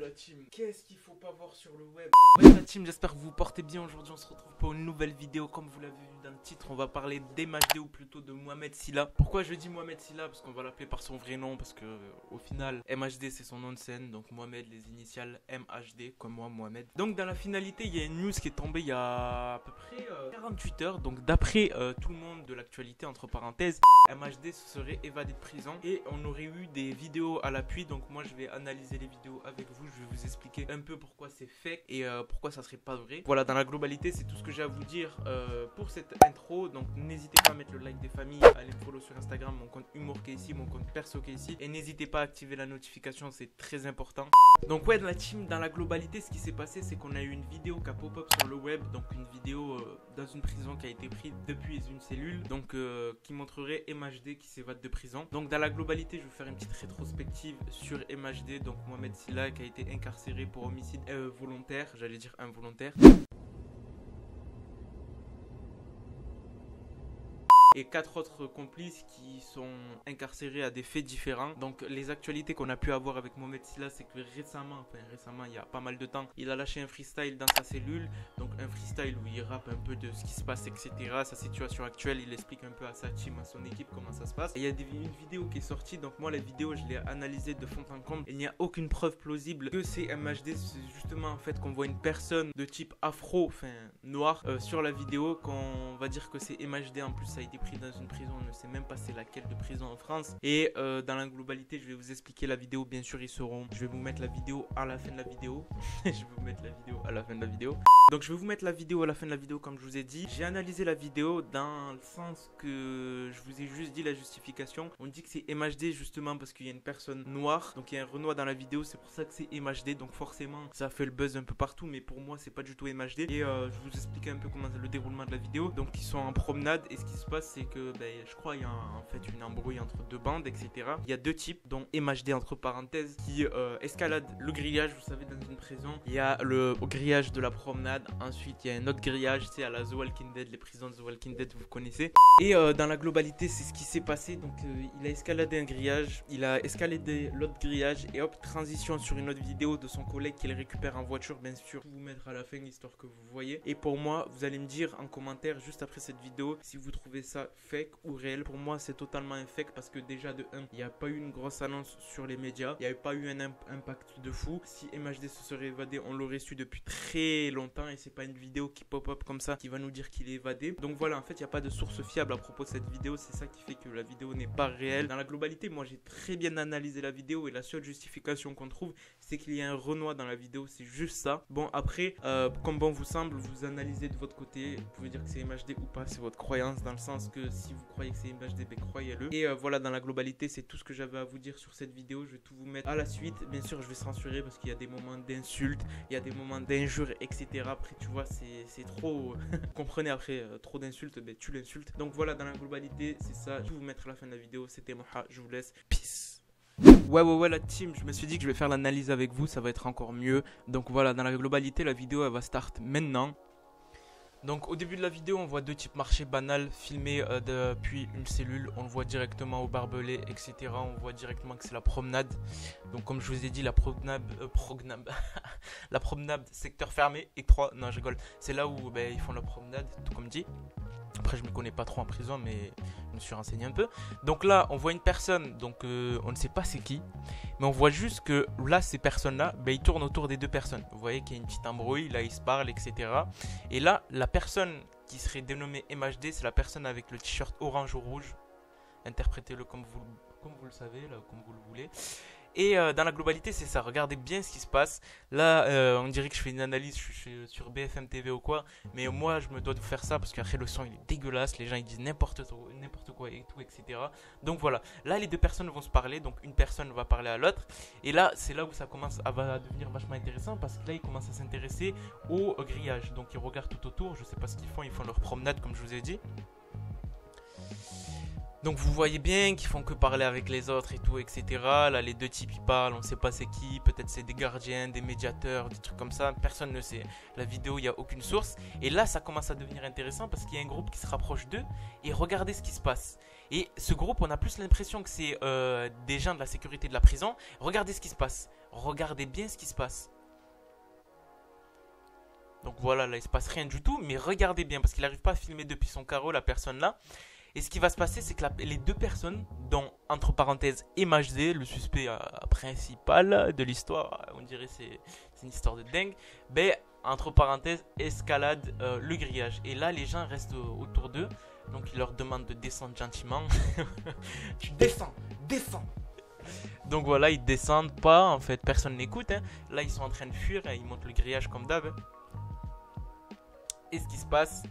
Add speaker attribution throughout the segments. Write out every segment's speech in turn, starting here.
Speaker 1: la team, qu'est-ce qu'il faut pas voir sur le web? Ouais la team, j'espère que vous vous portez bien. Aujourd'hui on se retrouve pour une nouvelle vidéo. Comme vous l'avez vu dans le titre, on va parler d'MHD ou plutôt de Mohamed Sylla. Pourquoi je dis Mohamed Sylla? Parce qu'on va l'appeler par son vrai nom, parce que au final MHD c'est son nom de scène, donc Mohamed les initiales MHD comme moi Mohamed. Donc dans la finalité il y a une news qui est tombée il y a à peu près 48 heures. Donc d'après tout le monde de l'actualité entre parenthèses, MHD se serait évadé de prison et on aurait eu des vidéos à l'appui. Donc moi je vais analyser les vidéos avec vous, je vais vous expliquer un peu pourquoi c'est fake et pourquoi ça serait pas vrai. Voilà, dans la globalité c'est tout ce que j'ai à vous dire pour cette intro. Donc n'hésitez pas à mettre le like des familles, à aller me follow sur Instagram, mon compte Humour qui est ici, mon compte perso qui est ici, et n'hésitez pas à activer la notification, c'est très important. Donc ouais, dans la team, dans la globalité ce qui s'est passé c'est qu'on a eu une vidéo qui a pop-up sur le web, donc une vidéo dans une prison qui a été prise depuis une cellule, donc qui montrerait MHD qui s'évade de prison. Donc dans la globalité je vais faire une petite rétrospective sur MHD, donc Mohamed Sylla qui a été incarcéré pour homicide volontaire, j'allais dire involontaire, et 4 autres complices qui sont incarcérés à des faits différents. Donc les actualités qu'on a pu avoir avec Mohamed Sylla, c'est que récemment il y a pas mal de temps, il a lâché un freestyle dans sa cellule. Donc un freestyle où il rappe un peu de ce qui se passe, etc. Sa situation actuelle, il explique un peu à sa team, à son équipe comment ça se passe. Et il y a une vidéo qui est sortie, donc moi la vidéo je l'ai analysée de fond en comble. Il n'y a aucune preuve plausible que c'est MHD, c'est justement en fait qu'on voit une personne de type afro, enfin noir, sur la vidéo, qu'on va dire que c'est MHD. En plus ça a été pris dans une prison, on ne sait même pas c'est laquelle de prison en France. Et dans la globalité je vais vous expliquer la vidéo, bien sûr je vais vous mettre la vidéo à la fin de la vidéo. Je vais vous mettre la vidéo à la fin de la vidéo. Donc je vais vous mettre la vidéo à la fin de la vidéo comme je vous ai dit. J'ai analysé la vidéo dans le sens que je vous ai juste dit la justification. On dit que c'est MHD justement parce qu'il y a une personne noire, donc il y a un Renoir dans la vidéo, c'est pour ça que c'est MHD. Donc forcément ça fait le buzz un peu partout, mais pour moi c'est pas du tout MHD. Et je vous explique un peu comment le déroulement de la vidéo. Donc ils sont en promenade et ce qui se passe c'est que je crois il y a en fait une embrouille entre deux bandes, etc. Il y a deux types dont MHD entre parenthèses qui escalade le grillage, vous savez, dans une prison. Il y a le grillage de la promenade, ensuite il y a un autre grillage, c'est à la The Walking Dead, les prisons de The Walking Dead, vous connaissez. Et dans la globalité c'est ce qui s'est passé. Donc il a escaladé un grillage, il a escaladé l'autre grillage et hop, transition sur une autre vidéo de son collègue qu'il récupère en voiture, bien sûr. Je vais vous mettre à la fin histoire que vous voyez. Et pour moi, vous allez me dire en commentaire juste après cette vidéo si vous trouvez ça fake ou réel. Pour moi c'est totalement un fake parce que déjà de 1, il n'y a pas eu une grosse annonce sur les médias, il n'y avait pas eu un impact de fou. Si MHD se serait évadé, on l'aurait su depuis très longtemps et c'est pas une vidéo qui pop-up comme ça qui va nous dire qu'il est évadé. Donc voilà, en fait il n'y a pas de source fiable à propos de cette vidéo, c'est ça qui fait que la vidéo n'est pas réelle. Dans la globalité, moi j'ai très bien analysé la vidéo et la seule justification qu'on trouve c'est qu'il y a un Renoir dans la vidéo, c'est juste ça. Bon après, comme bon vous semble, vous analysez de votre côté, vous pouvez dire que c'est MHD ou pas, c'est votre croyance, dans le sens que si vous croyez que c'est MHD, croyez-le. Et voilà, dans la globalité c'est tout ce que j'avais à vous dire sur cette vidéo. Je vais tout vous mettre à la suite, bien sûr je vais censurer parce qu'il y a des moments d'insultes, il y a des moments d'injures, etc. Après tu vois c'est trop vous comprenez, après trop d'insultes, tu l'insultes. Donc voilà, dans la globalité c'est ça, je vais vous mettre à la fin de la vidéo. C'était Moha, je vous laisse, peace. Ouais la team, je me suis dit que je vais faire l'analyse avec vous, ça va être encore mieux. Donc voilà, dans la globalité la vidéo elle va start maintenant. Donc au début de la vidéo on voit deux types marcher banal filmés depuis une cellule. On le voit directement au barbelé, etc. On voit directement que c'est la promenade. Donc comme je vous ai dit, la promenade la promenade secteur fermé, étroit, non je rigole. C'est là où ils font la promenade, tout comme dit. Après je me connais pas trop en prison mais je me suis renseigné un peu. Donc là on voit une personne, donc on ne sait pas c'est qui, mais on voit juste que là ces personnes là ils tournent autour des deux personnes. Vous voyez qu'il y a une petite embrouille, là ils se parlent, etc. Et là la personne qui serait dénommée MHD, c'est la personne avec le t-shirt orange ou rouge. Interprétez-le comme vous le savez, là, comme vous le voulez. Et dans la globalité c'est ça, regardez bien ce qui se passe. Là on dirait que je fais une analyse, je suis sur BFM TV ou quoi. Mais moi je me dois de faire ça parce qu'après le son il est dégueulasse. Les gens ils disent n'importe quoi et tout, etc. Donc voilà, là les deux personnes vont se parler. Donc une personne va parler à l'autre. Et là c'est là où ça commence à devenir vachement intéressant. Parce que là ils commencent à s'intéresser au grillage. Donc ils regardent tout autour, je sais pas ce qu'ils font leur promenade comme je vous ai dit. Donc vous voyez bien qu'ils font que parler avec les autres et tout, etc. Là, les deux types ils parlent, on sait pas c'est qui, peut-être c'est des gardiens, des médiateurs, des trucs comme ça, personne ne sait. La vidéo, il n'y a aucune source. Et là, ça commence à devenir intéressant parce qu'il y a un groupe qui se rapproche d'eux et regardez ce qui se passe. Et ce groupe, on a plus l'impression que c'est des gens de la sécurité de la prison. Regardez ce qui se passe. Regardez bien ce qui se passe. Donc voilà, là il se passe rien du tout, mais regardez bien parce qu'il n'arrive pas à filmer depuis son carreau la personne là. Et ce qui va se passer, c'est que les deux personnes, dont entre parenthèses MHD, le suspect principal de l'histoire, on dirait c'est une histoire de dingue, ben entre parenthèses escalade le grillage. Et là, les gens restent autour d'eux, donc ils leur demandent de descendre gentiment. Tu descends, descends. Donc voilà, ils descendent pas, en fait, personne n'écoute. Hein. Là, ils sont en train de fuir, hein, ils montent le grillage comme d'hab. Hein. Et ce qui se passe,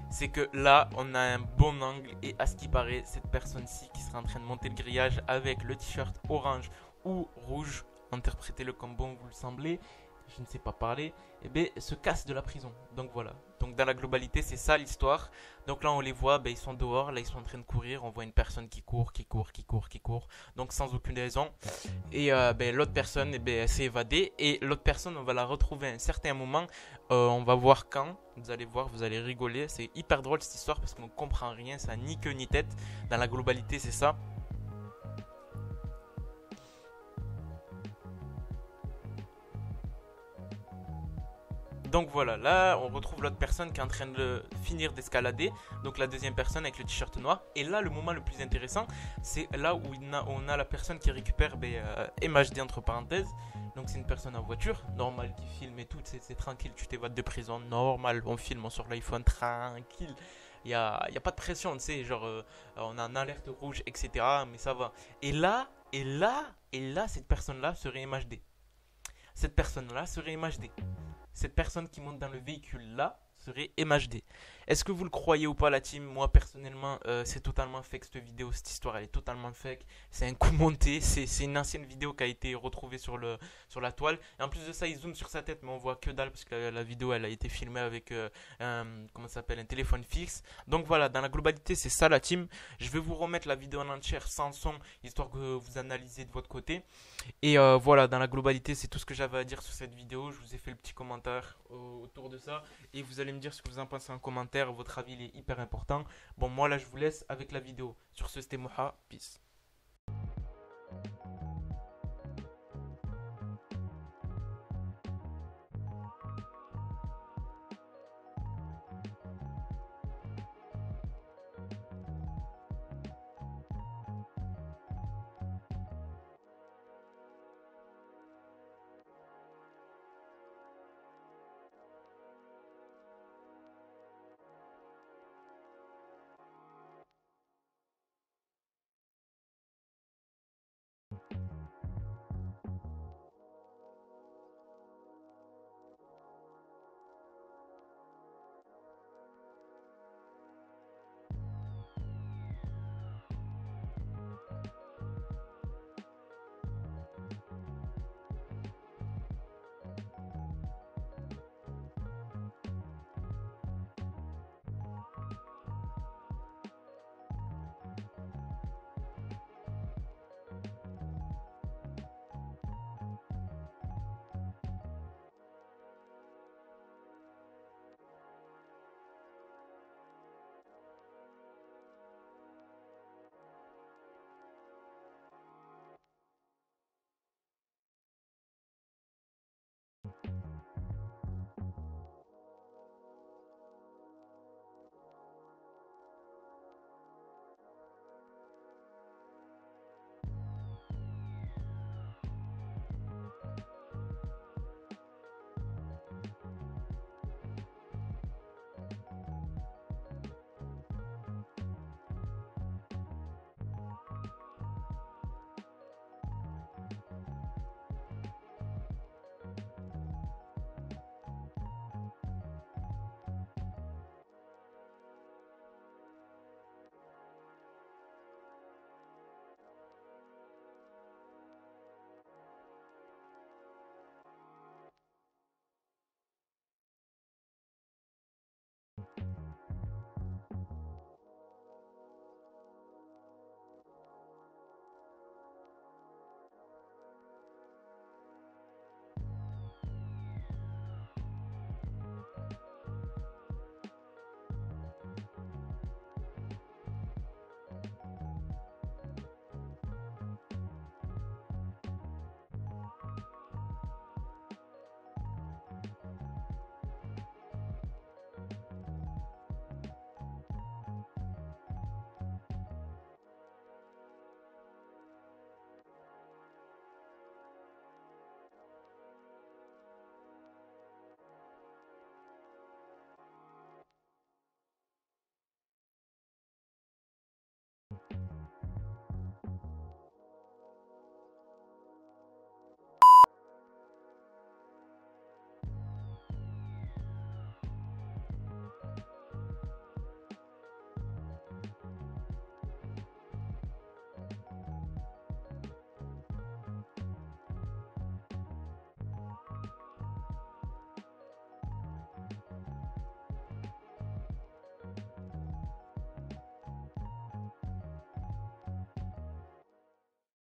Speaker 1: c'est que là, on a un bon angle et à ce qui paraît, cette personne-ci qui sera en train de monter le grillage avec le t-shirt orange ou rouge, interprétez-le comme bon vous le semblez, je ne sais pas parler, et bien, se casse de la prison. Donc voilà. Donc dans la globalité, c'est ça l'histoire. Donc là, on les voit, ben, ils sont dehors, là, ils sont en train de courir. On voit une personne qui court, qui court, qui court, qui court. Donc sans aucune raison. Et ben, l'autre personne, eh ben, elle s'est évadée. Et l'autre personne, on va la retrouver à un certain moment. On va voir quand. Vous allez voir, vous allez rigoler. C'est hyper drôle cette histoire parce qu'on ne comprend rien. Ça n'a ni queue ni tête. Dans la globalité, c'est ça. Donc voilà, là on retrouve l'autre personne qui est en train de finir d'escalader, donc la deuxième personne avec le t-shirt noir. Et là le moment le plus intéressant, c'est là où on a la personne qui récupère MHD entre parenthèses. Donc c'est une personne en voiture, normal, qui filme et tout, c'est tranquille, tu t'évades de prison, normal, on filme, on sort l'iPhone, tranquille. Y a pas de pression, tu sais, genre on a un alerte rouge, etc. Mais ça va. Et là, cette personne-là serait MHD. Cette personne-là serait MHD. Cette personne qui monte dans le véhicule là serait MHD. Est-ce que vous le croyez ou pas la team? Moi personnellement c'est totalement fake cette vidéo, cette histoire elle est totalement fake. C'est un coup monté, c'est une ancienne vidéo qui a été retrouvée sur la toile. Et en plus de ça ils zooment sur sa tête mais on voit que dalle parce que la vidéo elle a été filmée avec comment ça s'appelle, un téléphone fixe. Donc voilà, dans la globalité c'est ça la team. Je vais vous remettre la vidéo en entière sans son histoire que vous analysez de votre côté. Et voilà, dans la globalité, c'est tout ce que j'avais à dire sur cette vidéo. Je vous ai fait le petit commentaire autour de ça. Et vous allez me dire ce que vous en pensez en commentaire. Votre avis il est hyper important. Bon, moi là, je vous laisse avec la vidéo. Sur ce, c'était Moha. Peace.